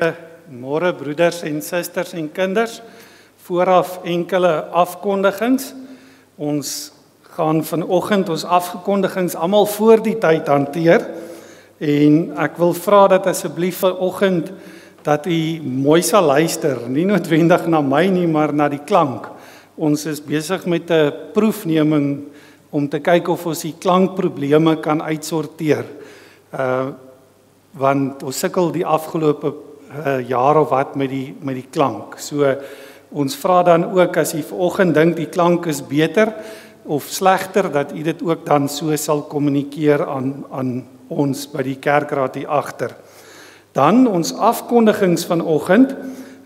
Môre broeders en susters en kinders, vooraf enkele afkondigings. Ons gaan vanoggend ons afkondigings almal voor die tyd hanteer en ek wil vra dat asseblief vanoggend dat u mooi sal luister, nie noodwendig na my nie, maar na die klank. Ons is besig met 'n proefneming om te kyk of ons die klankprobleme kan uitsorteer. Want ons sukkel die afgelope jaar of wat met die klank. So ons vra dan ook as u vanoggend dink die klank is beter of slegter, dat u dit ook dan so sal kommunikeer aan ons by die kerkraad hier agter. Dan ons afkondigings vanoggend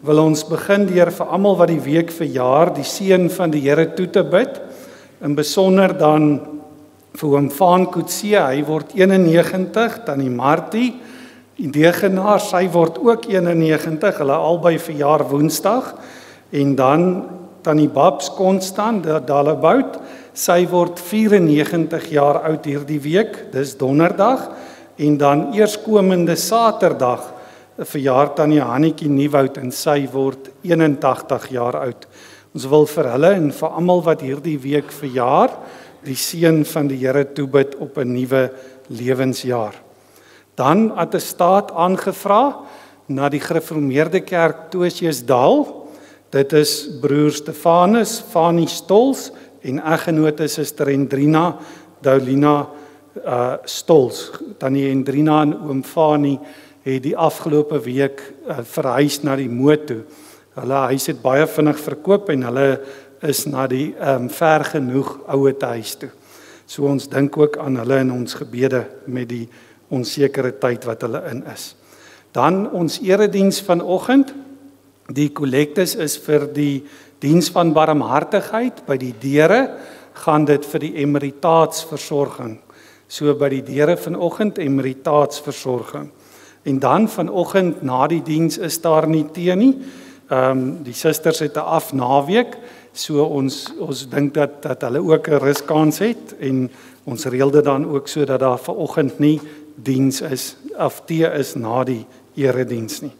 wil ons begin deur vir almal wat die week verjaar die seën van die Here toe te bid. In besonder dan vir oom Van Coetzee, hy word 91, dan die Martie, die Degenaar, sy word ook 91, hulle albei verjaar Woensdag, en dan tannie Babs Constant, Dalebout, sy word 94 jaar oud hierdie week, dis Donderdag, en dan eerskomende Saterdag verjaar tannie Hannetjie Nieuwoud en sy word 81 jaar oud. Ons wil vir hulle en vir almal wat hierdie week verjaar, die seën van die Here toebid op 'n nuwe lewensjaar. Dan attestaat aangevra na die Gereformeerde Kerk Toosiesdal. Dit is broer Stefanus, Fanie Stols en eggenote Suster Hendrina Daulina Stols. Tannie Hendrina en oom Fanie het die afgelope week verhuis na die Moot toe. Hulle huis het baie vinnig verkoop en hulle is na die ver genoeg ouete huis toe. So ons dink ook aan hulle in ons gebede met die onsekere tyd wat hulle in is. Dan ons erediens vanoggend. Die kollektes is vir die diens van barmhartigheid. By die deure gaan dit vir die emeritaatsversorging. So by die deure vanoggend emeritaatsversorging. En dan vanoggend na die diens is daar nie tee nie. Die susters het 'n afnaweek, so ons dink dat hulle ook 'n ruskans het en ons reël dit dan ook so dat daar vanoggend nie diens is of tee is na die erediens nie.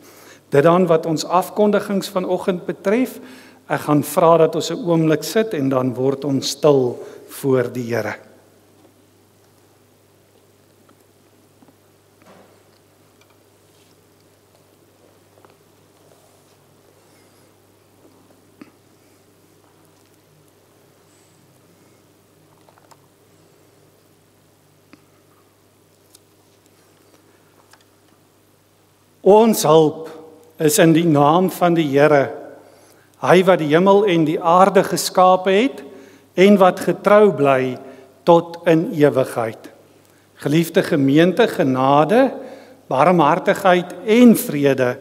Dit dan wat ons afkondigings vanoggend betref, ek gaan vra dat ons 'n oomblik sit en dan word ons stil voor die Here. Ons hulp is in die naam van die Here, hy wat die hemel en die aarde geskape het en wat getrou bly tot in ewigheid. Geliefde gemeente, genade, barmhartigheid en vrede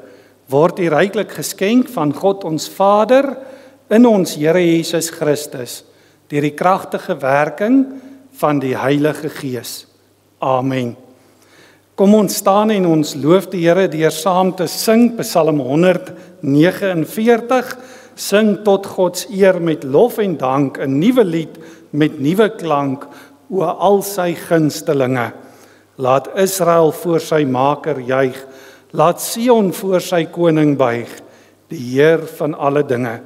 word u ryklik geskenk van God ons Vader in ons Here Jesus Christus deur die kragtige werking van die Heilige Gees. Amen. Kom ons staan en ons loof die Here deur saam te sing Psalm 149, sing tot Gods eer met lof en dank, 'n nuwe lied met nuwe klank, o al sy gunstelinge. Laat Israel voor sy Maker juig, laat Sion voor sy koning buig, die Heer van alle dinge.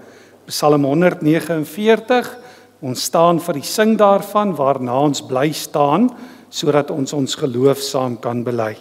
Psalm 149, ons staan vir die sing daarvan, waarna ons bly staan, sodat ons geloof saam kan bely.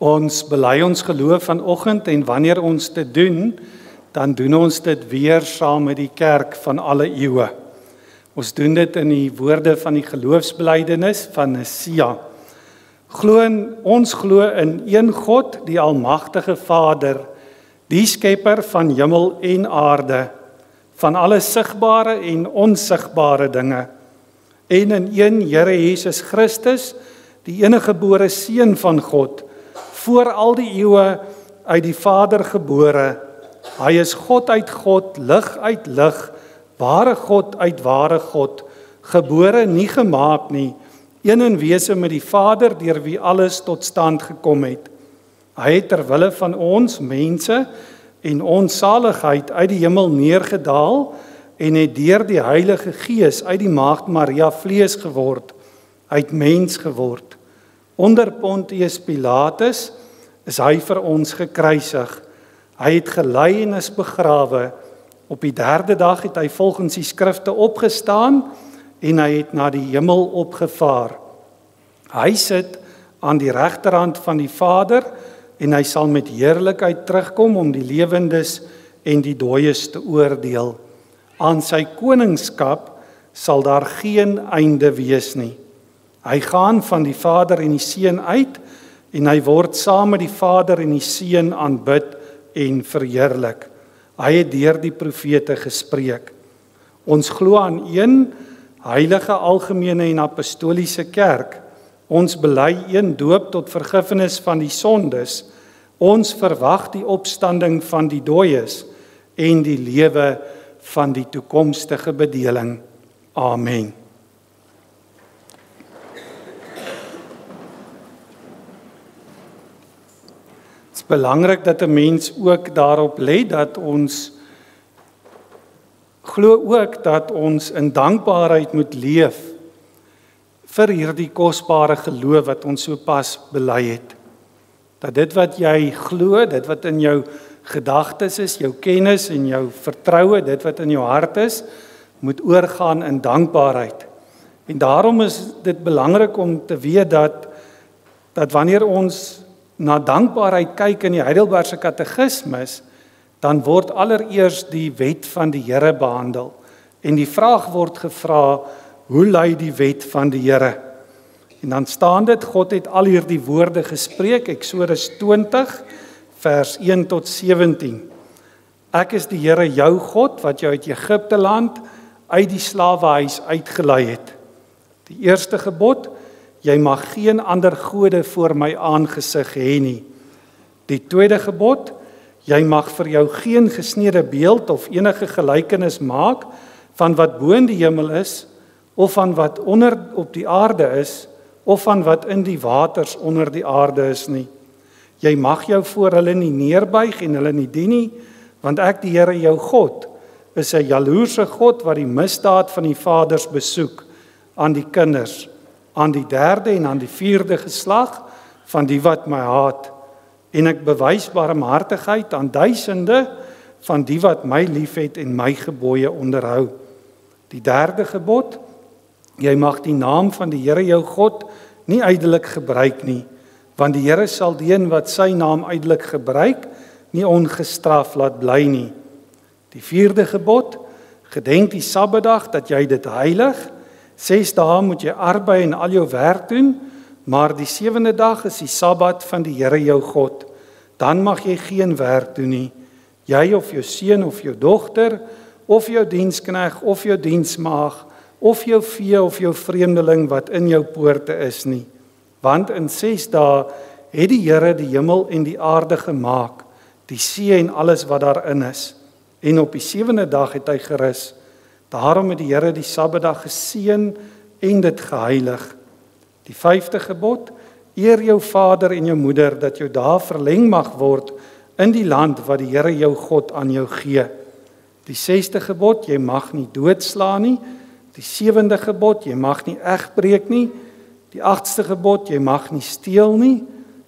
Ons bely ons geloof vanoggend en wanneer ons dit doen, dan doen ons dit weer saam met die kerk van alle eeue. Ons doen dit in die woorde van die geloofsbelijdenis van Nicea. Ons glo in een God, die almagtige Vader, die skepper van hemel en aarde, van alle sigbare en onsigbare dinge, en in een Here Jesus Christus, die eniggebore Seun van God, voor al die eeue uit die Vader gebore. Hy is God uit God, lig uit lig, ware God uit ware God, gebore, nie gemaak nie, een in wese met die Vader, deur wie alles tot stand gekom het. Hy het ter wille van ons mense en ons saligheid uit die hemel neergedaal en het deur die Heilige Gees uit die Maagd Maria vlees geword, uit mens geword. Onder Pontius Pilatus is hy vir ons gekruisig. Hy het gelei en is begrawe. Op die 3de dag het hy volgens die skrifte opgestaan en hy het na die hemel opgevaar. Hy sit aan die regterhand van die Vader en hy sal met heerlikheid terugkom om die lewendes en die dooies te oordeel. Aan sy koningskap sal daar geen einde wees nie. Hy gaan van die Vader en die Seun uit en hy word saam met die Vader en die Seun aanbid en verheerlik. Hy het deur die profete gespreek. Ons glo aan een heilige algemene en apostoliese kerk. Ons bely een doop tot vergifnis van die sondes. Ons verwag die opstanding van die dooies en die lewe van die toekomstige bedeling. Amen. Het is belangrik dat 'n mens ook daarop let dat ons glo ook dat ons in dankbaarheid moet leef vir hierdie kosbare geloof wat ons sopas bely het. Dat dit wat jy glo, dit wat in jou gedagtes is, jou kennis en jou vertroue, dit wat in jou hart is, moet oorgaan in dankbaarheid. En daarom is dit belangrik om te weet dat wanneer ons na dankbaarheid kyk in die Heidelbergse Katekismus, dan word allereers die wet van die Here behandel. En die vraag word gevra, hoe lui die wet van die Here? En dan staan dit, God het al hierdie woorde gespreek, Eksodus 20, vers 1 tot 17. Ek is die Here jou God, wat jou uit Egipte land, uit die slawehuis uitgelei het. Die eerste gebod, jy mag geen ander gode voor my aangesig hê nie. Die tweede gebod, jy mag vir jou geen gesneede beeld of enige gelykenis maak van wat bo in die hemel is, of van wat onder op die aarde is, of van wat in die waters onder die aarde is nie. Jy mag jou voor hulle nie neerbuig en hulle nie dien nie, want ek die Here jou God is 'n jaloerse God wat die misdaad van die vaders besoek aan die kinders, aan die 3de en aan die 4de geslag van die wat my haat, en ek bewys barmhartigheid aan duisende van die wat my liefhet en my gebooie onderhou. Die 3de gebod, jy mag die naam van die Here jou God nie ydelik gebruik nie, want die Here sal die een wat sy naam ydelik gebruik, nie ongestraf laat bly nie. Die 4de gebod, gedenk die Sabbatdag dat jy dit heilig, 6 dae moet jy arbei en al jou werk doen, maar die 7de dag is die Sabbat van die Here jou God. Dan mag jy geen werk doen nie, jy of jou seun of jou dogter, of jou diensknegt of jou diensmaag, of jou vee of jou vreemdeling wat in jou poorte is nie. Want in 6 dae het die Here die hemel en die aarde gemaak, die see en alles wat daarin is. En op die 7de dag het hy gerus. Daarom het die Here die Sabbatdag geseën en dit geheilig. Die 5de gebod, eer jou vader en jou moeder, dat jou dae verleng mag word in die land wat die Here jou God aan jou gee. Die 6de gebod, jy mag nie doodslaan nie. Die 7de gebod, jy mag nie egbreek nie. Die 8ste gebod, jy mag nie steel nie.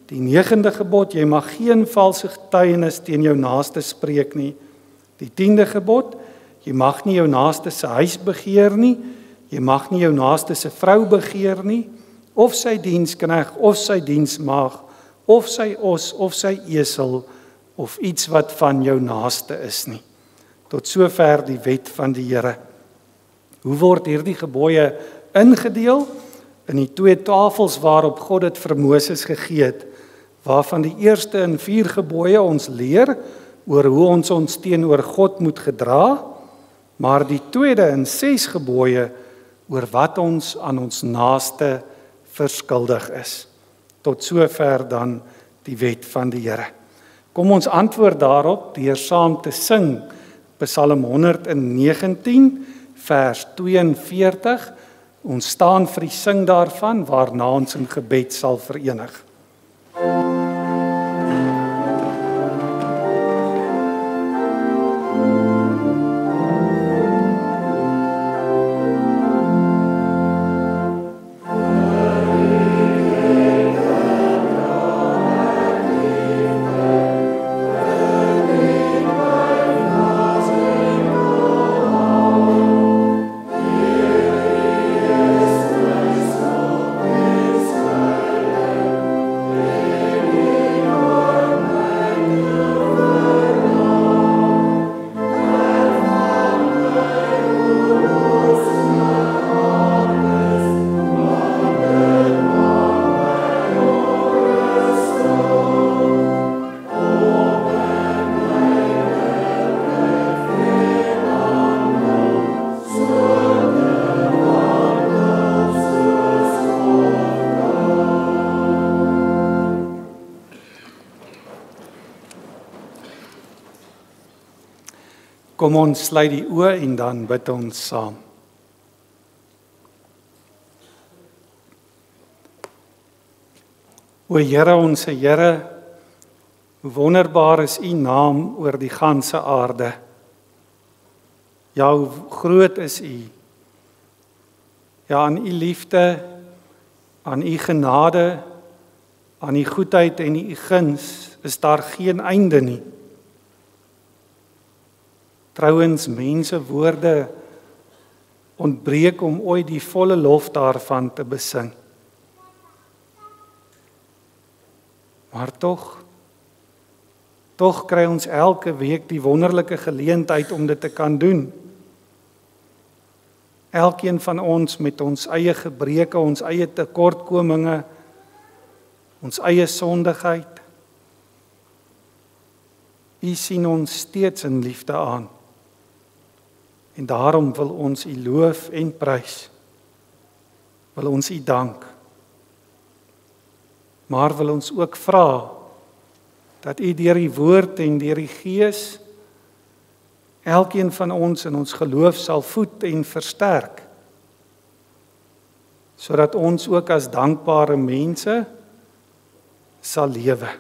Die 9de gebod, jy mag geen valse getuienis teen jou naaste spreek nie. Die 10de gebod, jy mag nie jou naaste se huis begeer nie. Jy mag nie jou naaste se vrou begeer nie, of sy diensknegt, of sy diensmaag, of sy os of sy esel of iets wat van jou naaste is nie. Tot sover die wet van die Here. Hoe word hierdie gebooie ingedeel? In die 2 tafels waarop God dit vir Moses gegee het, waarvan die eerste in 4 gebooie ons leer oor hoe ons teenoor God moet gedra, maar die tweede in 6 gebooie oor wat ons aan ons naaste verskuldig is. Tot sover dan die wet van die Here. Kom ons antwoord daarop deur saam te sing Psalm 119 vers 42. Ons staan vir die sing daarvan waarna ons in gebed sal verenig. Kom ons sluit die oë en dan bid ons saam. O Here, ons Here, hoe wonderbaar is U naam oor die ganse aarde. Ja, hoe groot is U. Ja, aan U liefde, aan U genade, aan U goedheid en U guns is daar geen einde nie. Trouwens, mense woorde ontbreek om ooit die volle lof daarvan te besing. Maar tog kry ons elke week die wonderlike geleentheid om dit te kan doen. Elkeen van ons met ons eie gebreke, ons eie tekortkominge, ons eie sondigheid. U sien ons steeds in liefde aan. En daarom wil ons U loof en prys. Wil ons U dank. Maar wil ons ook vra dat U deur die woord en deur die Gees elkeen van ons in ons geloof sal voed en versterk, sodat ons ook as dankbare mense sal lewe.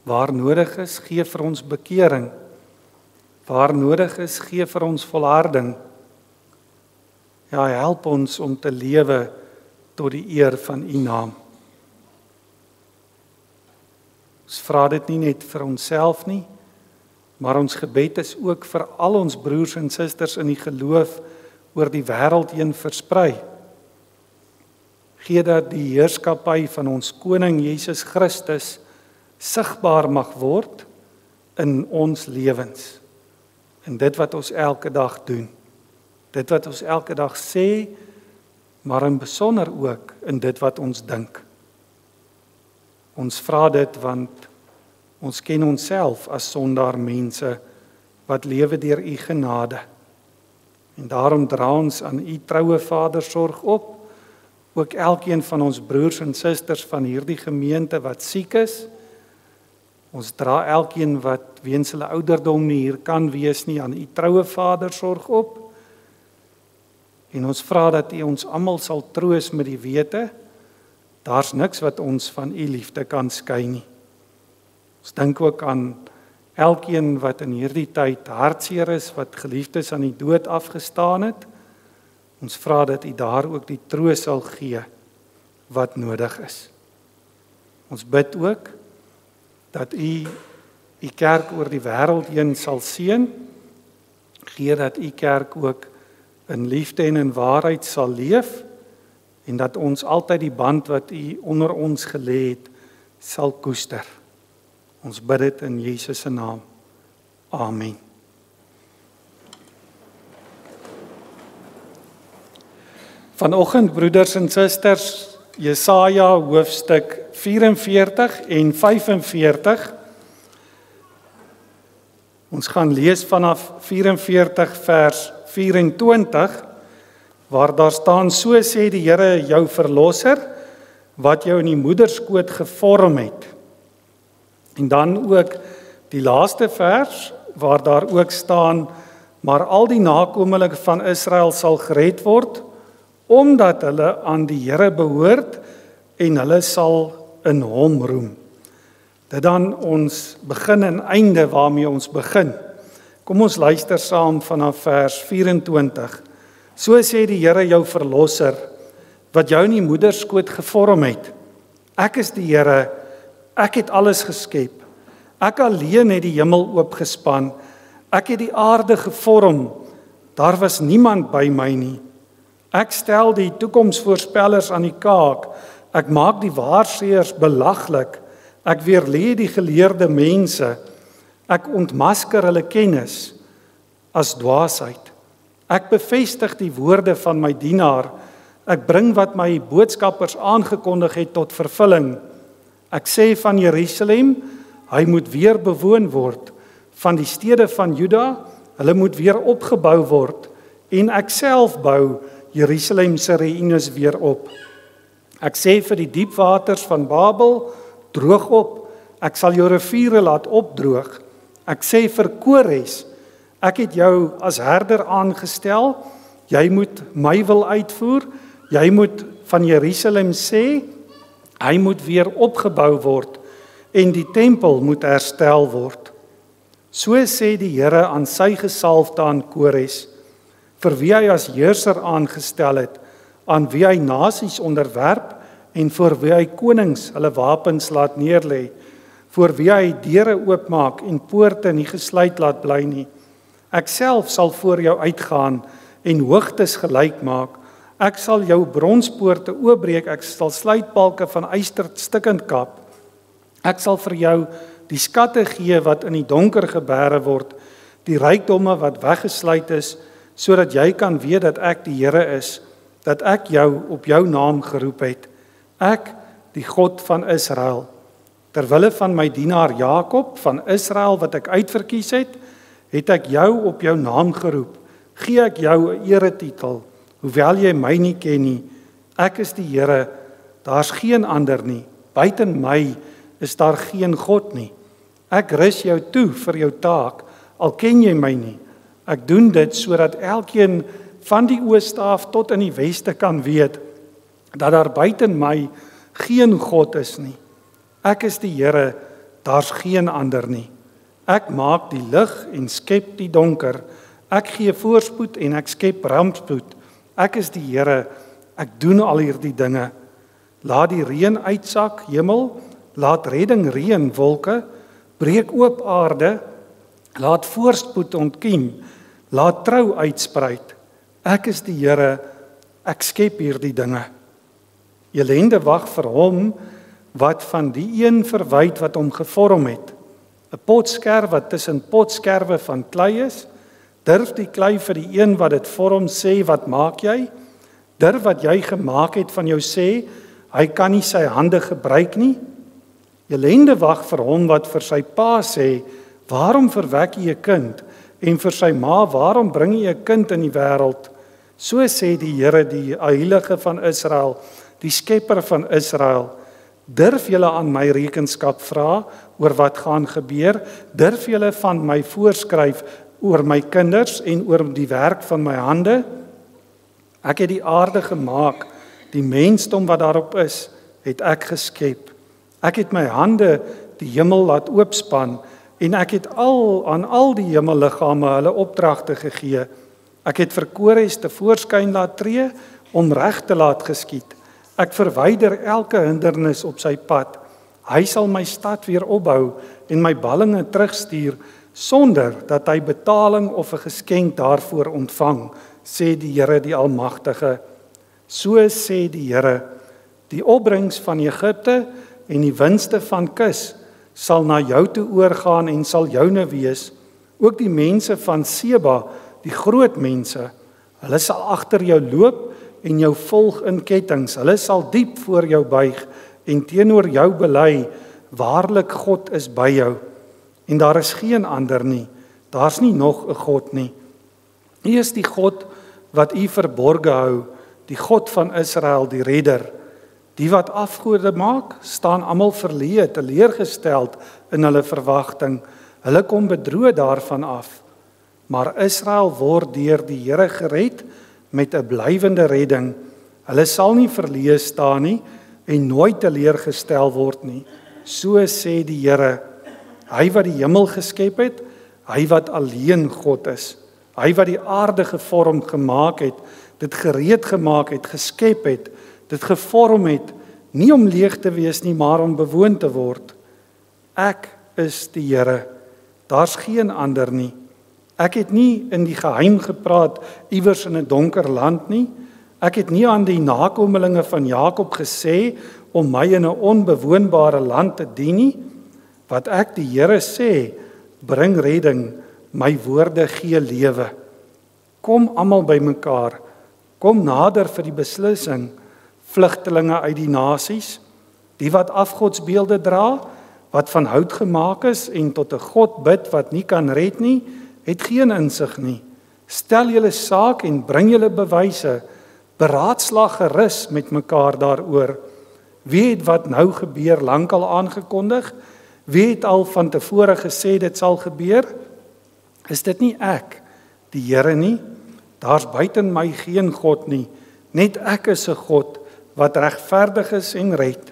Waar nodig is, gee vir ons bekering. Waar nodig is, gee vir ons volharding. Ja, help ons om te lewe tot die eer van U naam. Ons vra dit nie net vir onsself nie, maar ons gebed is ook vir al ons broers en susters in die geloof oor die wêreld heen versprei. Gee dat die heerskappy van ons koning Jesus Christus sigbaar mag word in ons lewens. En dit wat ons elke dag doen, dit wat ons elke dag sê, maar in besonder ook in dit wat ons dink. Ons vra dit want ons ken onsself as sondaar mense wat lewe deur U genade. En daarom dra ons aan U troue Vadersorg op, ook elkeen van ons broers en susters van hierdie gemeente wat siek is. Ons dra elkeen wat weens hulle ouderdom nie hier kan wees nie aan U troue Vadersorg op. En ons vra dat U ons almal sal troos met die wete, daar's niks wat ons van U liefde kan skei nie. Ons dink ook aan elkeen wat in hierdie tyd hartseer is, wat geliefdes aan die dood afgestaan het. Ons vra dat U daar ook die troos sal gee wat nodig is. Ons bid ook dat U kerk oor die wêreld heen sal seën, gee dat U kerk ook in liefde en in waarheid sal leef, en dat ons altyd die band wat U onder ons gelê het, sal koester. Ons bid dit in Jesus se naam. Amen. Vanoggend, broeders en susters, Jesaja hoofstuk 44 en 45. Ons gaan lees vanaf 44 vers 24, waar daar staan: so sê die Here jou verlosser, wat jou in die moederskoot gevorm het. En dan ook die laaste vers, waar daar ook staan: maar al die nakomelinge van Israel sal gered word, omdat hulle aan die Here behoort en hulle sal in hom roem. Dit dan ons begin en einde waarmee ons begin. Kom ons luister saam vanaf vers 24. So sê die Here jou verlosser, wat jou in die moederskoot gevorm het. Ek is die Here, ek het alles geskep. Ek alleen het die hemel oopgespan. Ek het die aarde gevorm. Daar was niemand by my nie. Ek stel die toekomsvoorspellers aan die kaak. Ek maak die waarsêers belaglik. Ek weerlê die geleerde mense. Ek ontmasker hulle kennis as dwaasheid. Ek bevestig die woorde van my dienaar. Ek bring wat my boodskappers aangekondig het tot vervulling. Ek sê van Jerusalem, hy moet weer bewoon word. Van die stede van Juda, hulle moet weer opgebou word. En ek self bou Jerusalem se ruïnes weer op. Ek sê vir die diepwaters van Babel, droog op. Ek sal jou riviere laat opdroog. Ek sê vir Kores, ek het jou as herder aangestel. Jy moet my wil uitvoer. Jy moet van Jerusalem sê, hy moet weer opgebou word en die tempel moet herstel word. So sê die Here aan sy gesalfde aan Kores, vir wie hy as heerser aangestel het, aan wie hy nasies onderwerp en voor wie hy konings hulle wapens laat neerlê, voor wie hy deure oopmaak en poorte nie gesluit laat bly nie. Ek self sal voor jou uitgaan en hoogtes gelyk maak. Ek sal jou bronspoorte oopbreek, ek sal sluitbalke van yster stikkend kap. Ek sal vir jou die skatte gee wat in die donker geberre word, die rykdomme wat weggesluit is, sodat jy kan weet dat ek die Here is, dat ek jou op jou naam geroep het. Ek, die God van Israel. Terwille van my dienaar Jakob, van Israel wat ek uitverkies het, het ek jou op jou naam geroep. Gee ek jou 'n eretitel, hoewel jy my nie ken nie. Ek is die Here, daar's geen ander nie. Buiten my is daar geen God nie. Ek rus jou toe vir jou taak, al ken jy my nie. Ek doen dit sodat elkeen van die ooste af tot in die weste kan weet dat daar buiten my geen God is nie. Ek is die Here, daar's geen ander nie. Ek maak die lig en skep die donker. Ek gee voorspoed en ek skep rampspoed. Ek is die Here, ek doen al hierdie dinge. Laat die reën uitsak, hemel, laat redding reën, wolke, breek oop aarde, laat voorspoed ontkiem, laat trou uitspruit. Ek is die Here, ek skep hierdie dinge. Elende wag vir hom wat van die een verwyd wat hom gevorm het. 'n Potskerf wat tussen potskerwe van klei is. Durf die klei vir die een wat dit vorm sê, wat maak jy? Durf wat jy gemaak het van jou sê, hy kan nie sy hande gebruik nie. Elende wag vir hom wat vir sy pa sê, waarom verwek jy 'n kind? En vir sy ma, waarom bring jy 'n kind in die wêreld? So sê die Here, die Heilige van Israel, die Skepper van Israel. Durf julle aan my rekenskap vra oor wat gaan gebeur? Durf julle van my voorskryf oor my kinders en oor die werk van my hande? Ek het die aarde gemaak, die mensdom wat daarop is, het ek geskep. Ek het my hande die hemel laat oopspan en ek het aan al die hemelliggame hulle opdragte gegee. Ek het vir Kores te voorskyn laat tree om reg te laat geskied. Ek verwyder elke hindernis op sy pad. Hy sal my stad weer opbou en my ballinge terugstuur sonder dat hy betaling of 'n geskenk daarvoor ontvang, sê die Here die Almagtige. So sê die Here, die opbrengs van Egipte en die winste van Kus sal na jou toe oorgaan en sal joune wees. Ook die mense van Seba, die groot mense, hulle sal agter jou loop en jou volg in kettinge. Hulle sal diep voor jou buig en teenoor jou bely, waarlik God is by jou. En daar is geen ander nie. Daar's nie nog 'n God nie. U is die God wat u verborge hou, die God van Israel, die redder. Die wat afgode maak, staan almal verleë, teleurgesteld in hulle verwagting. Hulle kom bedroog daarvan af. Maar Israel word deur die Here gered met 'n blywende redding. Hulle sal nie verleë staan nie en nooit teleurgestel word nie. So sê die Here, hy wat die hemel geskep het, hy wat alleen God is. Hy wat die aarde gevorm gemaak het, dit gereed gemaak het, geskep het, dit gevorm het, nie om leeg te wees nie, maar om bewoon te word. Ek is die Here, daar's geen ander nie. Ek het nie in die geheim gepraat iewers in 'n donker land nie. Ek het nie aan die nakommelinge van Jakob gesê om my in 'n onbewoonbare land te dien nie. Wat ek die Here sê, bring redding, my woorde gee lewe. Kom almal bymekaar, kom nader vir die beslissing, vlugtelinge uit die nasies, die wat afgodsbeelde dra, wat van hout gemaak is en tot 'n God bid wat nie kan red nie, het geen insig nie. Stel julle saak en bring julle bewyse, beraadslaag gerus met mekaar daaroor. Wie het wat nou gebeur lankal aangekondig? Wie het al van tevore gesê dit sal gebeur? Is dit nie ek, die Here nie? Daar's buiten my geen God nie. Net ek is 'n God wat regverdig is en red.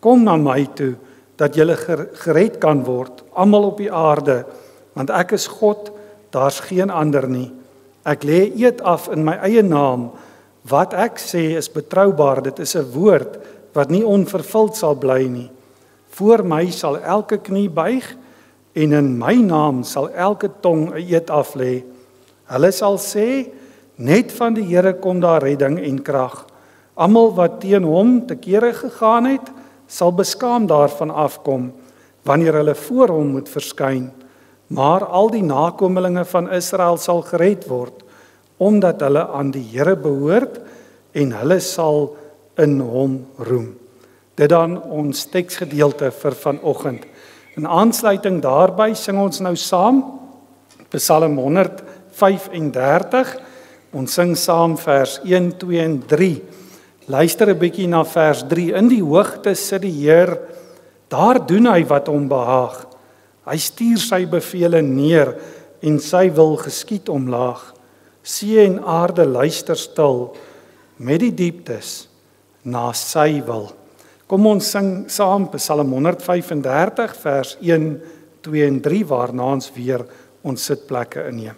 Kom na my toe, dat julle gered kan word, almal op die aarde, want ek is God, daar's geen ander nie. Ek lê eed af in my eie naam. Wat ek sê is betroubaar, dit is 'n woord wat nie onvervuld sal bly nie. Voor my sal elke knie buig en in my naam sal elke tong 'n eed aflê. Hulle sal sê, net van die Here kom daar redding en krag. Almal wat teen hom te kere gegaan het, sal beskaam daarvan afkom, wanneer hulle voor hom moet verskyn. Maar al die nakommelinge van Israel sal gered word, omdat hulle aan die Here behoort en hulle sal in hom roem. Dit dan ons teksgedeelte vir vanoggend. In aansluiting daarby sing ons nou saam Psalm 135. Ons sing saam vers 1, 2 en 3. Luister 'n bietjie na vers 3. In die hoogte sit die Heer, daar doen hy wat hom behaag. Hy stuur sy bevele neer en sy wil geskied omlaag. See en aarde luister stil met die dieptes na sy wil. Kom ons sing saam Psalm 135 vers 1, 2 en 3 waarna ons weer ons sitplekke inneem.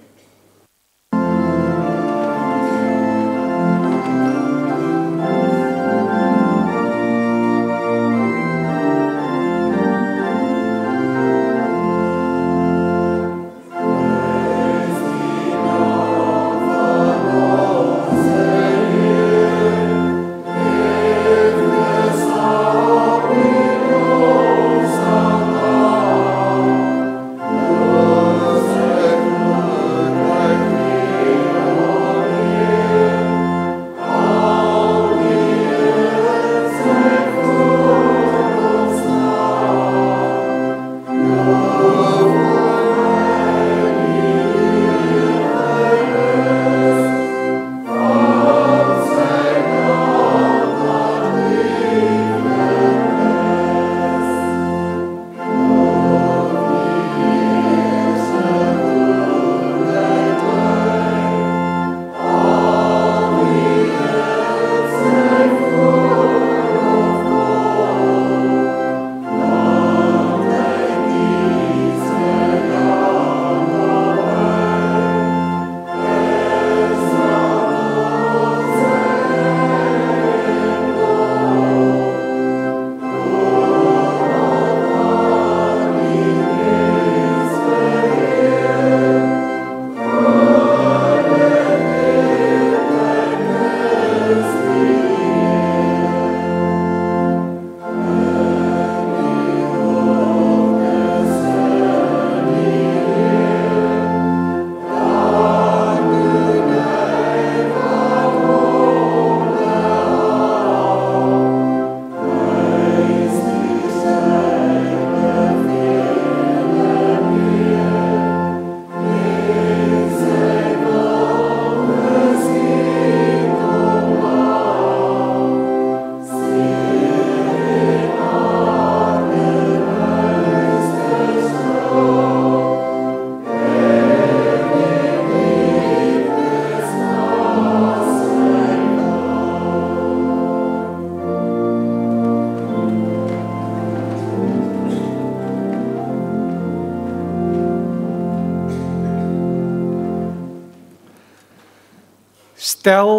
Stel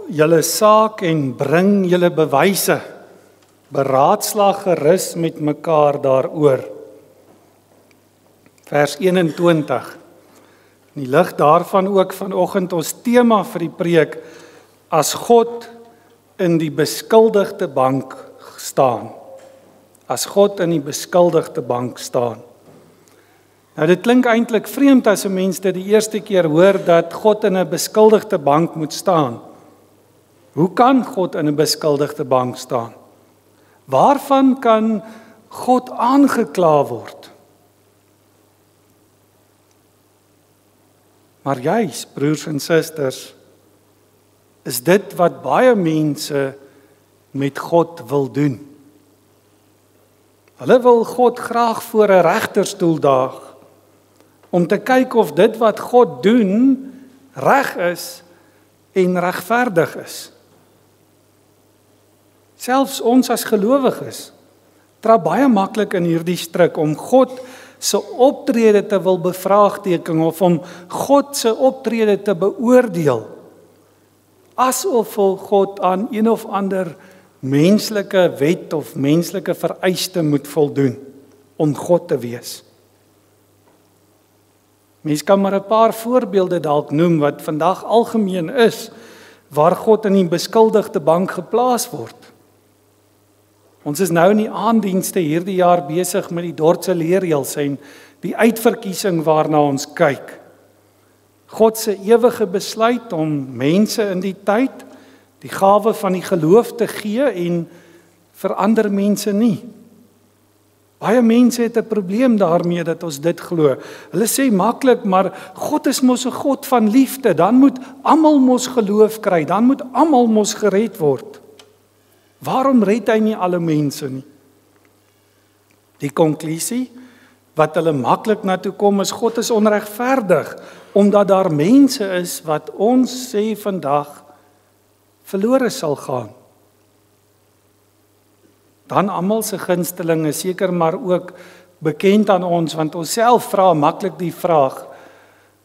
julle saak en bring julle bewyse. Beraadslag gerus met mekaar daaroor. Vers 21. In die lig daarvan ook vanoggend ons tema vir die preek, as God in die beskuldigde bank staan. As God in die beskuldigde bank staan. Nou dit klink eintlik vreemd as 'n mens dit die eerste keer hoor dat God in 'n beskuldigde bank moet staan. Hoe kan God in 'n beskuldigde bank staan? Waarvan kan God aangekla word? Maar juis, broers en susters, is dit wat baie mense met God wil doen. Hulle wil God graag voor 'n regterstoel daag, om te kyk of dit wat God doen, reg is en regverdig is. Selfs ons as gelowiges trap baie maklik in hierdie struik om God se optrede te wil bevraagteken of om God se optrede te beoordeel, asof God aan een of ander menslike wet of menslike vereiste moet voldoen om God te wees. Mens kan maar 'n paar voorbeelde dalk noem wat vandag algemeen is, waar God in die beskuldigde bank geplaas word. Ons is nou in die aanddienste hierdie jaar besig met die Dordtse leerreëls en die uitverkiesing waarna ons kyk. God se ewige besluit om mense in die tyd die gawe van die geloof te gee en vir ander mense nie. Baie mense het 'n probleem daarmee dat ons dit glo. Hulle sê maklik, maar God is mos 'n God van liefde, dan moet almal mos geloof kry, dan moet almal mos gered word. Waarom red hy nie alle mense nie? Die konklusie wat hulle maklik na toe kom is God is onregverdig, omdat daar mense is wat ons sê vandag verlore sal gaan. Dan almal se gunsteling is seker maar ook bekend aan ons, want ons self vra maklik die vraag,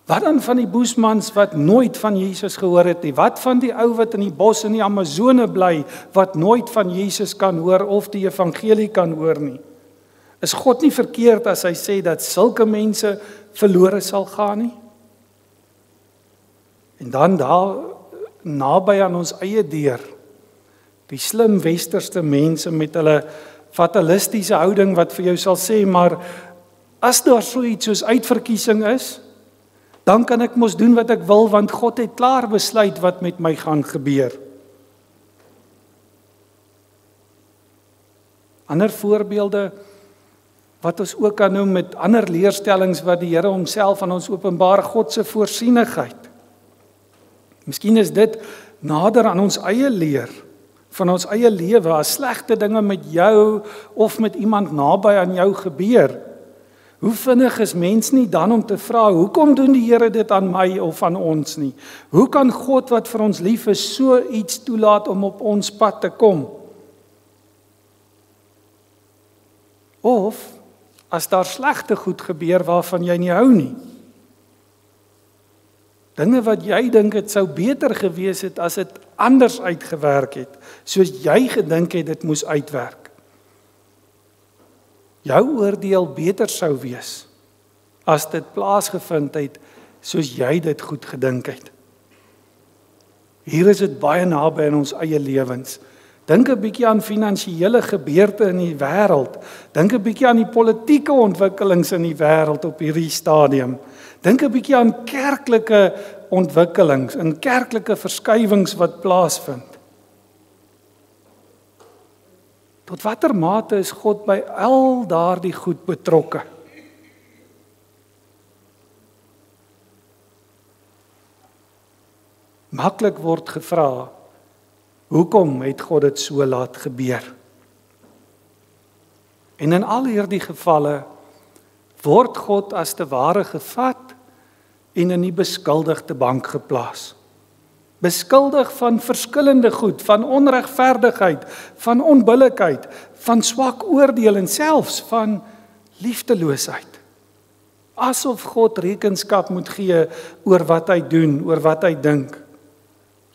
wat dan van die boesmans wat nooit van Jesus gehoor het nie? Wat van die ou wat in die bos in die Amazone bly, wat nooit van Jesus kan hoor of die evangelie kan hoor nie? Is God nie verkeerd as hy sê dat sulke mense verlore sal gaan nie? En dan daar naby aan ons eie deur, die slim westerse mense met hulle fatalistiese houding wat vir jou sal sê, maar as daar so iets soos uitverkiesing is, dan kan ek mos doen wat ek wil, want God het klaar besluit wat met my gaan gebeur. Ander voorbeelde wat ons ook kan noem met ander leerstellings wat die Here homself aan ons openbaar, God se voorsienigheid. Miskien is dit nader aan ons eie leer, van ons eie lewe, as slegte dinge met jou of met iemand naby aan jou gebeur. Hoe vinnig is mens nie dan om te vra, hoekom doen die Here dit aan my of aan ons nie? Hoe kan God wat vir ons lief is, so iets toelaat om op ons pad te kom? Of, as daar slegte goed gebeur waarvan jy nie hou nie. Dinge wat jy dink het sou beter gewees het as dit anders uitgewerk het, soos jy gedink het dit moes uitwerk. Jou oordeel beter sou wees as dit plaasgevind het soos jy dit goed gedink het. Hier is dit baie naby in ons eie lewens. Dink 'n bietjie aan finansiële gebeurte in die wêreld. Dink 'n bietjie aan die politieke ontwikkelings in die wêreld op hierdie stadium. Dink 'n bietjie aan kerklike ontwikkelings en kerklike verskywings wat plaasvind. Tot watter mate is God by al daardie goed betrokke? Maklik word gevra, hoekom het God dit so laat gebeur? En in al hierdie gevalle word God as te ware gevat en in die beskuldigde bank geplaas. Beskuldig van verskillende goed, van onregverdigheid, van onbillikheid, van swak oordeel en selfs van liefdeloosheid. Asof God rekenskap moet gee oor wat hy doen, oor wat hy dink.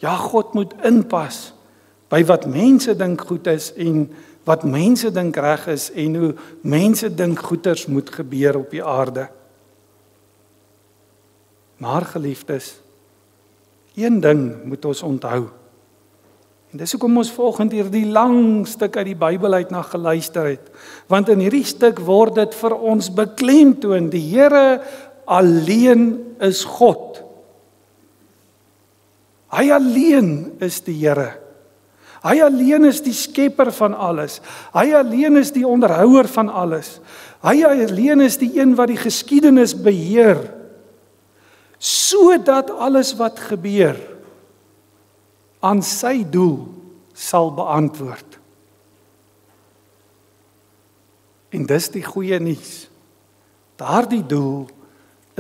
Ja, God moet inpas by wat mense dink goed is en wat mense dink reg is en hoe mense dink goeders moet gebeur op die aarde. Maar geliefdes, een ding moet ons onthou. En dis hoekom ons volgende hierdie lang stuk uit die Bybel uit na geluister het. Want in hierdie stuk word dit vir ons beklemtoon, die Here alleen is God. Hy alleen is die Here. Hy alleen is die skepper van alles. Hy alleen is die onderhouer van alles. Hy alleen is die een wat die geskiedenis beheer, sodat alles wat gebeur aan sy doel sal beantwoord. En dis die goeie nuus. Daardie doel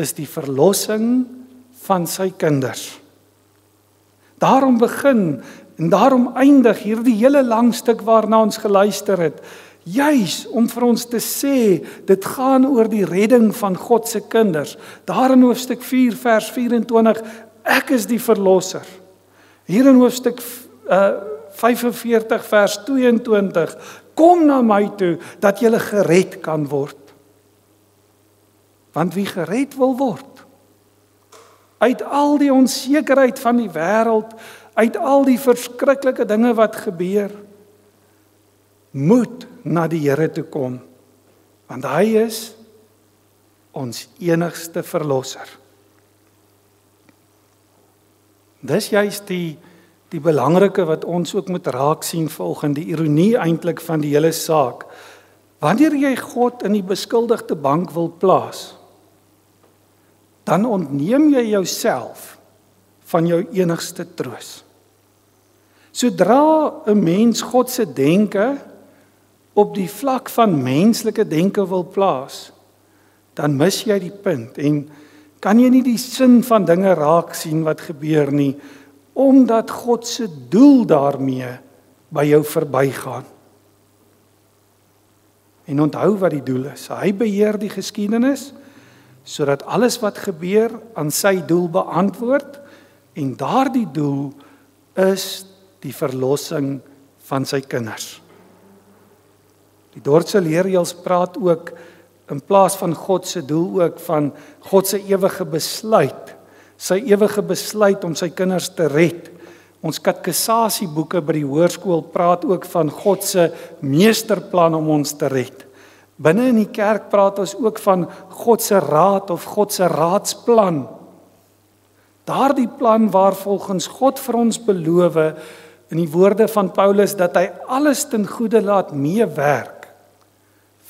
is die verlossing van sy kinders. Daarom begin en daarom eindig hierdie hele lang stuk waarna ons geluister het, juis om vir ons te sê, dit gaan oor die redding van God se kinders. Daar in hoofstuk 4 vers 24, ek is die verlosser. Hier in hoofstuk 45 vers 22, kom na my toe, dat jy gered kan word. Want wie gered wil word, uit al die onsekerheid van die wêreld, uit al die verskriklike dinge wat gebeur, moet na die Here toe kom, want hy is ons enigste verlosser. Dis juist die belangrike wat ons ook moet raak sien volgens die ironie eintlik van die hele saak. Wanneer jy God in die beskuldigde bank wil plaas, dan ontneem jy jouself van jou enigste troos. Sodra 'n mens God se denke op die vlak van menslike denke wil plaas, dan mis jy die punt en kan jy nie die sin van dinge raak sien wat gebeur nie, omdat God se doel daarmee by jou verbygaan. En onthou wat die doel is. Hy beheer die geskiedenis, sodat alles wat gebeur aan sy doel beantwoord, en daardie doel is die verlossing van sy kinders. Die Dordtse leerreëls praat ook in plaas van God se doel ook van God se ewige besluit, sy ewige besluit om sy kinders te red. Ons katekisasieboeke by die hoërskool praat ook van God se meesterplan om ons te red. Binne in die kerk praat ons ook van God se raad of God se raadsplan. Daardie plan waar volgens God vir ons beloof in die woorde van Paulus dat hy alles ten goeie laat meewerk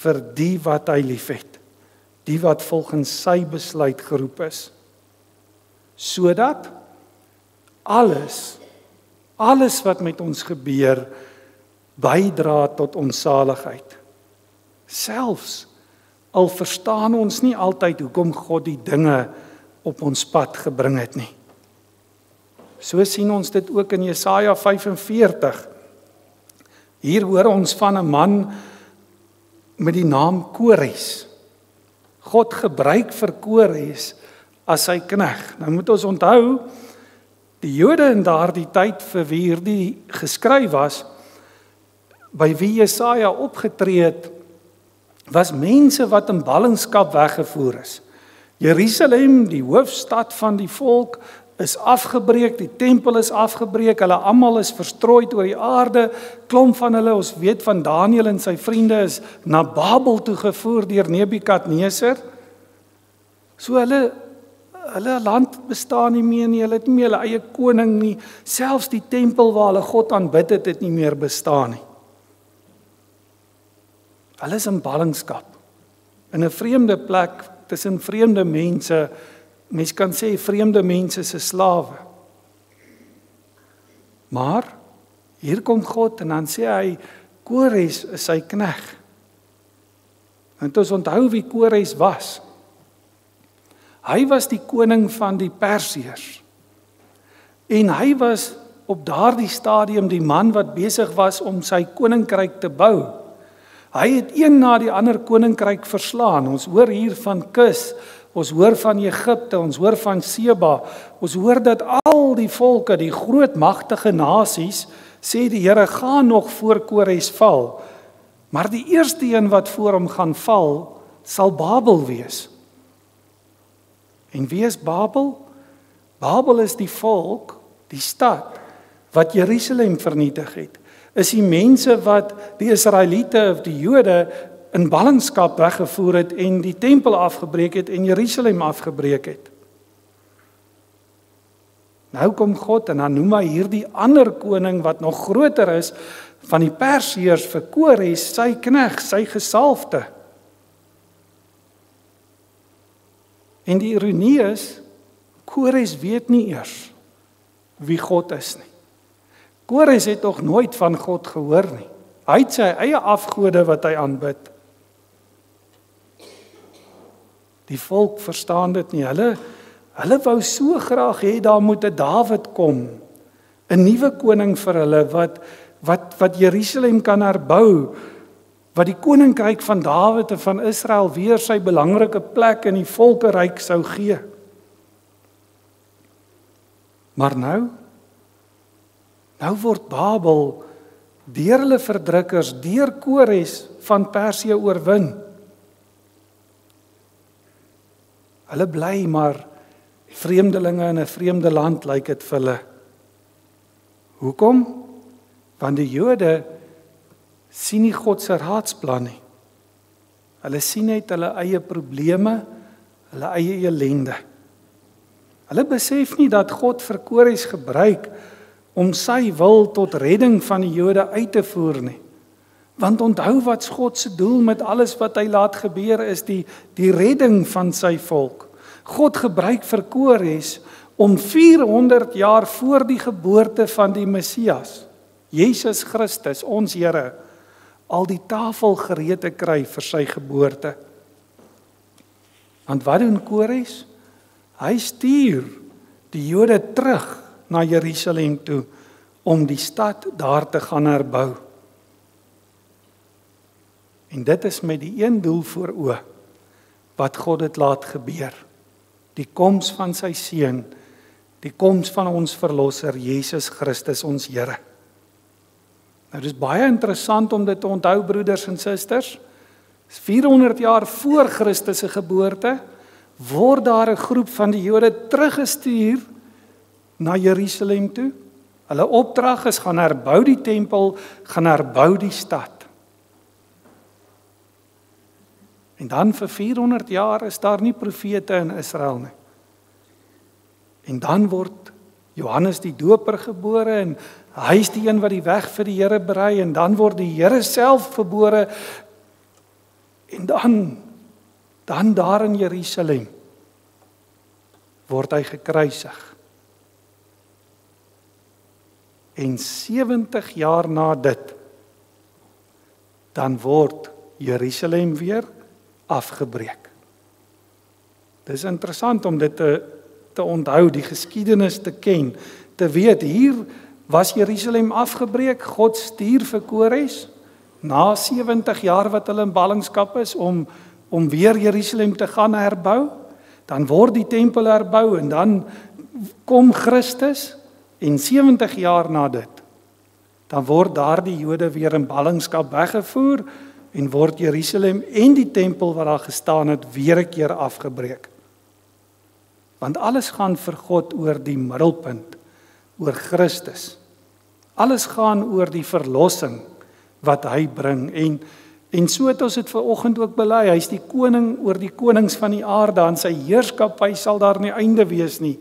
vir die wat hy liefhet, die wat volgens sy besluit geroep is, sodat alles wat met ons gebeur bydra tot ons saligheid. Selfs al verstaan ons nie altyd hoekom God die dinge op ons pad gebring het nie. So sien ons dit ook in Jesaja 45. Hier hoor ons van 'n man met die naam Kores. God gebruik vir Kores as sy knegt. Nou moet ons onthou, die Jode in daardie tyd vir wie hierdie geskryf was, by wie Jesaja opgetree het, was mense wat in ballingskap weggevoer is. Jerusalem, die hoofstad van die volk, is afgebreek, die tempel is afgebreek, hulle almal is verstrooi oor die aarde, klomp van hulle, ons weet van Daniël en sy vriende, is na Babel toe gevoer deur Nebukadneser. So hulle land bestaan nie meer nie, hulle het nie meer hulle eie koning nie, selfs die tempel waar hulle God aanbid het nie meer bestaan nie. Hulle is in ballingskap, in 'n vreemde plek, tussen vreemde mense, mens kan sê vreemde mense se slawe. Maar, hier kom God en dan sê hy, Kores is sy knegt. En ons onthou wie Kores was. Hy was die koning van die Persiërs. En hy was op daardie stadium die man wat besig was om sy koninkryk te bou. Hy het een na die ander koninkryk verslaan. Ons hoor hier van Kus, ons hoor van Egipte, ons hoor van Seba, ons hoor dat al al die volke, die groot magtige nasies, sê die Here gaan nog voor Kores val. Maar die eerste een wat voor hom gaan val, sal Babel wees. En wie is Babel? Babel is die volk, die stad, wat Jerusalem vernietig het. Is die mense wat die Israeliete of die Jode in ballingskap weggevoer het en die tempel afgebreek het en Jerusalem afgebreek het. Nou kom God en dan noem hy hierdie ander koning wat nog groter is van die Persiërs vir Kores, sy knegt, sy gesalfde. En die ironie is, Kores weet nie eers wie God is nie. Kores het nog nooit van God gehoor nie. Hy het sy eie afgode wat hy aanbid. Die volk verstaan dit nie. Hulle wou so graag hê daar moet 'n Dawid kom, 'n nuwe koning vir hulle wat Jerusalem kan herbou, wat die koninkryk van Dawid en van Israel weer sy belangrike plek in die volkeryk sou gee. Maar nou word Babel deur hulle verdrukkers, deur Kores van Persië oorwin. Hulle bly maar vreemdelinge in 'n vreemde land, lyk dit vir hulle. Hoekom? Want die Jode sien nie God se raadsplan nie. Hulle sien net hulle eie probleme, hulle eie ellende. Hulle besef nie dat God vir Kores gebruik om sy wil tot redding van die Jode uit te voer nie. Want onthou wat God se doel met alles wat hy laat gebeur is die redding van sy volk. God gebruik vir Kores om 400 jaar voor die geboorte van die Messias, Jesus Christus, ons Here, al die tafel gereed te kry vir sy geboorte. Want wat doen Kores? Hy stuur die Jode terug na Jerusalem toe om die stad daar te gaan herbou. En dit is met die een doel voor oë wat God dit laat gebeur. Die koms van sy seun, die koms van ons verlosser Jesus Christus ons Here. Nou dis baie interessant om dit te onthou, broeders en susters. 400 jaar voor Christus se geboorte word daar 'n groep van die Jode teruggestuur na Jerusalem toe. Hulle opdrag is gaan herbou die tempel, gaan herbou die stad. En dan vir 400 jaar is daar nie profete in Israel nie. En dan word Johannes die Doper gebore en hy is die een wat die weg vir die Here berei en dan word die Here self gebore en dan daar in Jerusalem word hy gekruisig. En 70 jaar na dit dan word Jerusalem weer afgebreek. Dit is interessant om dit te onthou, die geskiedenis te ken, te weet hier was Jerusalem afgebreek, God stuur vir Kores na 70 jaar wat hulle in ballingskap is om weer Jerusalem te gaan herbou, dan word die tempel herbou en dan kom Christus en 70 jaar na dit, dan word daardie Jode weer in ballingskap weggevoer en word Jerusalem en die tempel wat daar gestaan het weer 'n keer afgebreek. Want alles gaan vir God oor die middelpunt, oor Christus. Alles gaan oor die verlossing wat hy bring en so het ons dit vanoggend ook bely. Hy is die koning oor die konings van die aarde en sy heerskappy sal daar nie einde wees nie.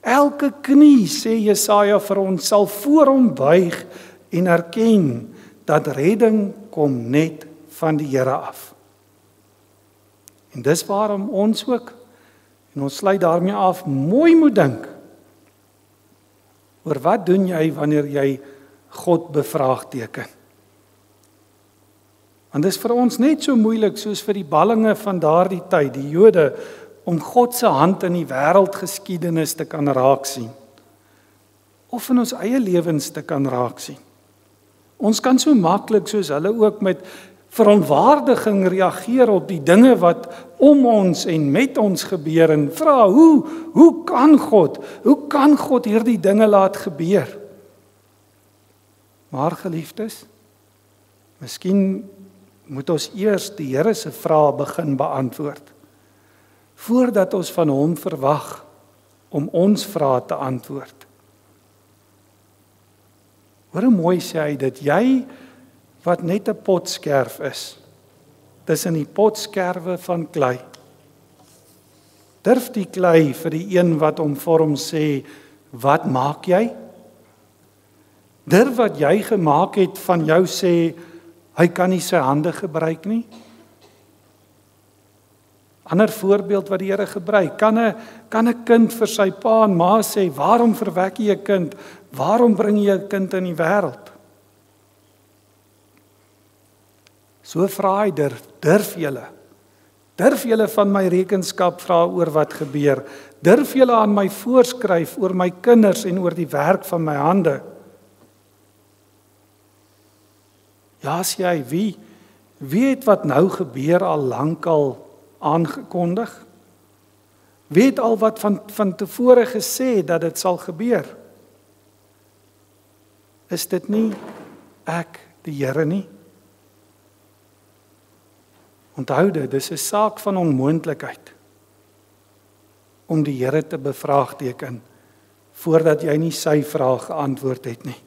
Elke knie, sê Jesaja vir ons, sal voor hom buig en erken dat redding kom net van die Here af. En dis waarom ons ook, en ons sluit daarmee af, mooi moet dink oor wat doen jy wanneer jy God bevraagteken. Want dis vir ons net so moeilik soos vir die ballinge van daardie tyd, die Jode, om God se hand in die wêreldgeskiedenis te kan raak sien. Of in ons eie lewens te kan raak sien. Ons kan so maklik soos hulle ook met verontwaardiging reageer op die dinge wat om ons en met ons gebeur en vra, hoe kan God hierdie dinge laat gebeur? Maar geliefdes, miskien moet ons eers die Here se vrae begin beantwoord, voordat ons van hom verwag om ons vrae te antwoord. Hoe mooi sê hy dit, jy wat net 'n potskerf is, tussen die potskerwe van klei. Durf die klei vir die een wat hom vorm sê, wat maak jy? Durf wat jy gemaak het van jou sê, hy kan nie sy hande gebruik nie? Ander voorbeeld wat die Here gebruik, kan 'n kind vir sy pa en ma sê, waarom verwek jy 'n kind? Waarom bring jy 'n kind in die wêreld? So vra hy, durf julle van my rekenskap vra oor wat gebeur? Durf julle aan my voorskryf oor my kinders en oor die werk van my hande? Ja, sê hy, wie het wat nou gebeur al lankal aangekondig? Wie het al wat van tevore gesê dat dit sal gebeur? Is dit nie ek, die Here nie? Onthou dit, dis 'n saak van onmoontlikheid om die Here te bevraagteken voordat jy nie sy vraag geantwoord het nie.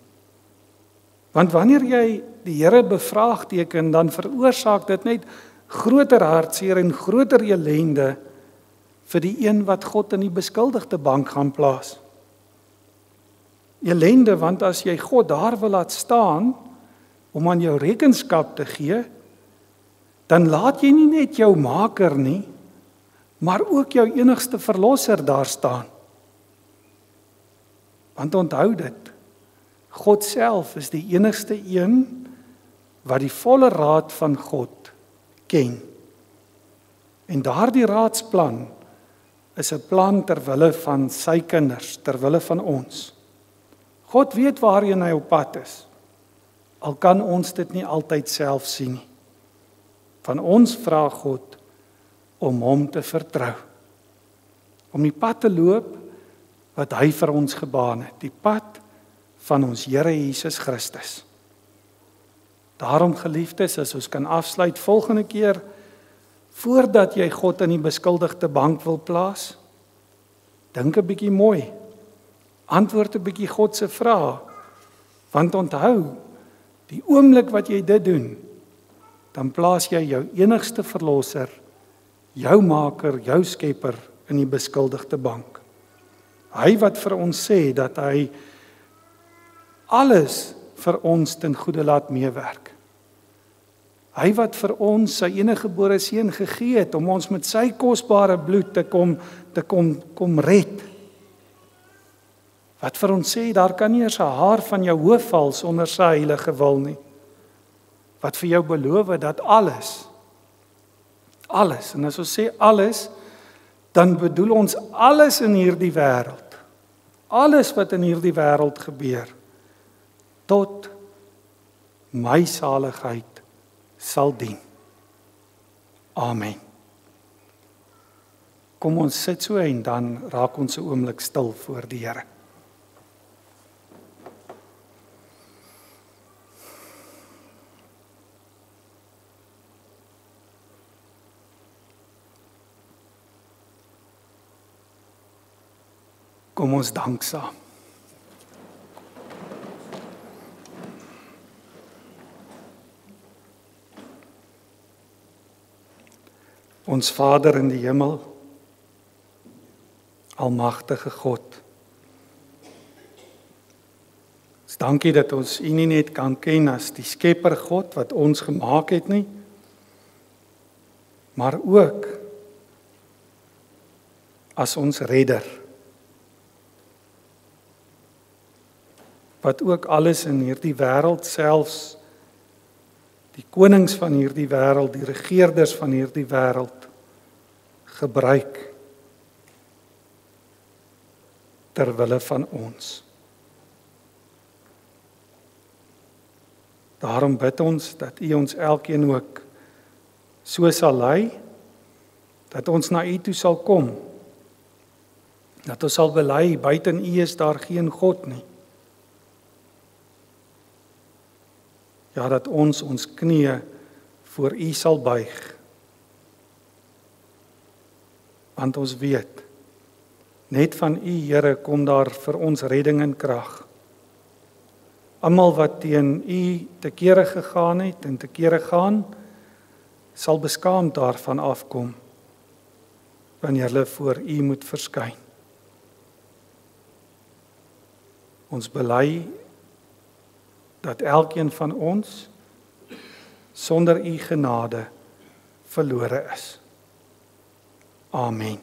Want wanneer jy die Here bevraagteken, dan veroorsaak dit net groter hartseer en groter ellende vir die een wat God in die beskuldigde bank gaan plaas. Ellende, want as jy God daar wil laat staan om aan jou rekenskap te gee, dan laat jy nie net jou maker nie, maar ook jou enigste verlosser daar staan. Want onthou dit, God self is die enigste een wat die volle raad van God ken. En daardie raadsplan is 'n plan ter wille van sy kinders, ter wille van ons. God weet waarheen hy op pad is, al kan ons dit nie altyd self sien nie. Van ons vra God om hom te vertrou, om die pad te loop wat hy vir ons gebaan het, die pad van ons Here Jesus Christus. Daarom geliefdes, as ons kan afsluit volgende keer, voordat jy God in die beskuldigde bank wil plaas, dink 'n bietjie mooi, antwoord 'n bietjie God se vrae, want onthou, die oomblik wat jy dit doen, dan plaas jy jou enigste verlosser, jou maker, jou skepper in die beskuldigde bank. Hy wat vir ons sê dat hy alles vir ons ten goeie laat meewerk. Hy wat vir ons sy eniggebore seun gegee het om ons met sy kosbare bloed te kom red. Wat vir ons sê daar kan nie eens 'n haar van jou hoof val sonder sy heilige wil nie. Wat vir jou beloof dat alles, en as ons sê alles, dan bedoel ons alles in hierdie wêreld. Alles wat in hierdie wêreld gebeur, tot my saligheid sal dien. Amen. Kom ons sit so en dan raak ons 'n oomblik stil voor die Here. Kom ons dank saam. Ons Vader in die hemel, almagtige God. Ons dankie dat ons U nie net kan ken as die Skepper God wat ons gemaak het nie, maar ook as ons redder. Wat ook alles in hierdie wêreld, selfs die konings van hierdie wêreld, die regerders van hierdie wêreld gebruik ter wille van ons. Daarom bid ons dat U ons elkeen ook so sal lei, dat ons na U toe sal kom, dat ons sal bely, buiten U is daar geen God nie. Ja, dat ons knieë voor U sal buig, want ons weet, net van U, Here, kom daar vir ons redding en krag. Almal wat teen U te kere gegaan het en te kere gaan, sal beskaamd daarvan afkom, wanneer hulle voor U moet verskyn. Ons bely dat elkeen van ons sonder U genade verlore is. Amen.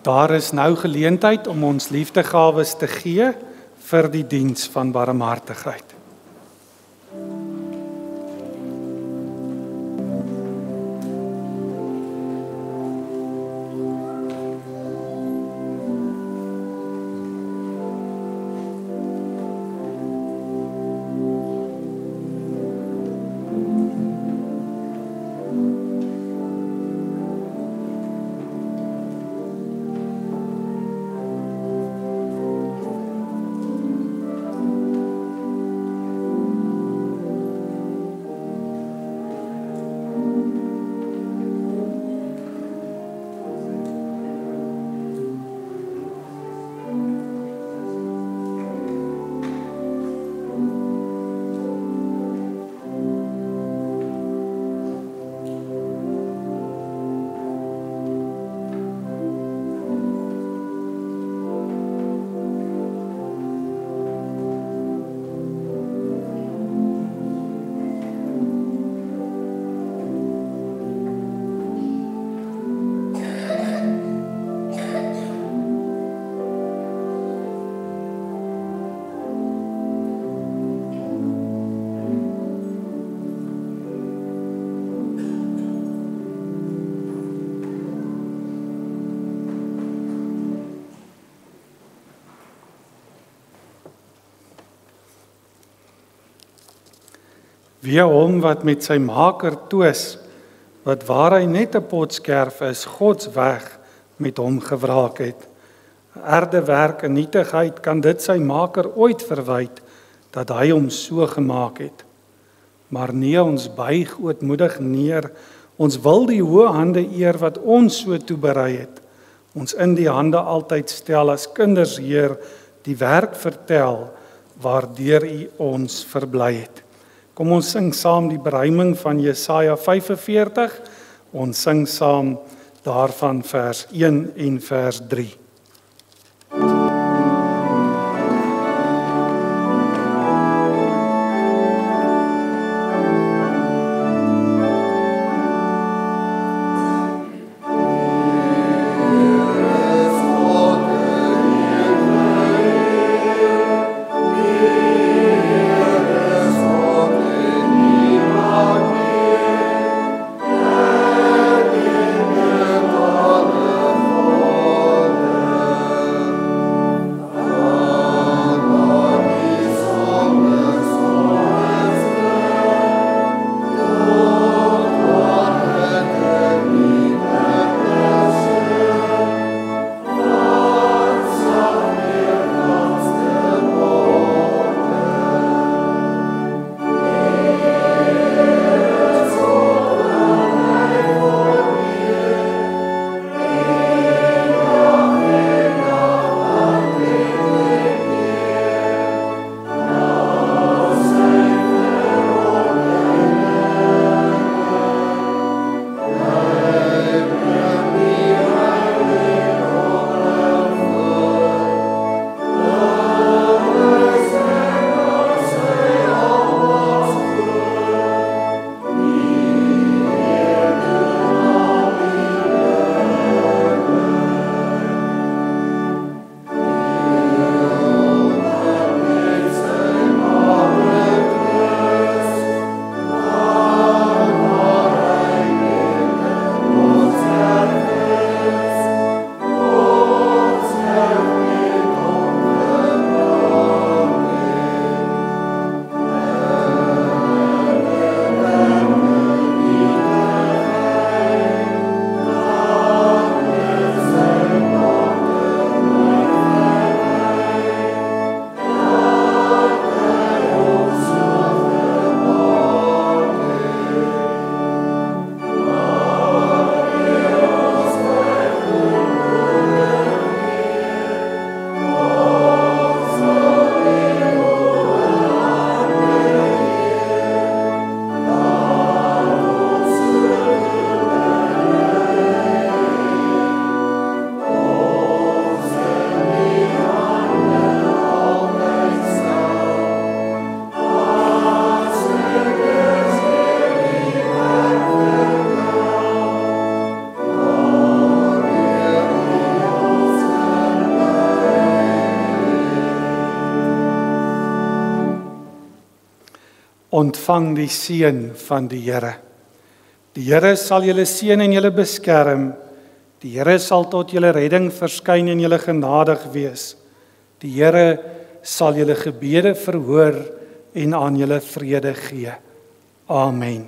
Daar is nou geleentheid om ons liefdegawes te gee vir die diens van barmhartigheid. Wie hom wat met sy maker twis, wat waar hy net 'n potskerf is, Gods weg met hom gewraak het. Aardewerk en nietigheid kan dit sy maker ooit verwyd, dat hy hom so gemaak het. Maar nee, ons buig ootmoedig neer, ons wil die hoë hande eer wat ons so toeberei het. Ons in die hande altyd stel as kinders, Heer, die werk vertel, waardeur U ons verbly het. Kom ons sing saam die beruiming van Jesaja 45, ons sing saam daarvan vers 1 en vers 3. ontvang die seën van die Here. Die Here sal julle seën en julle beskerm. Die Here sal tot julle redding verskyn en julle genadig wees. Die Here sal julle gebede verhoor en aan julle vrede gee. Amen.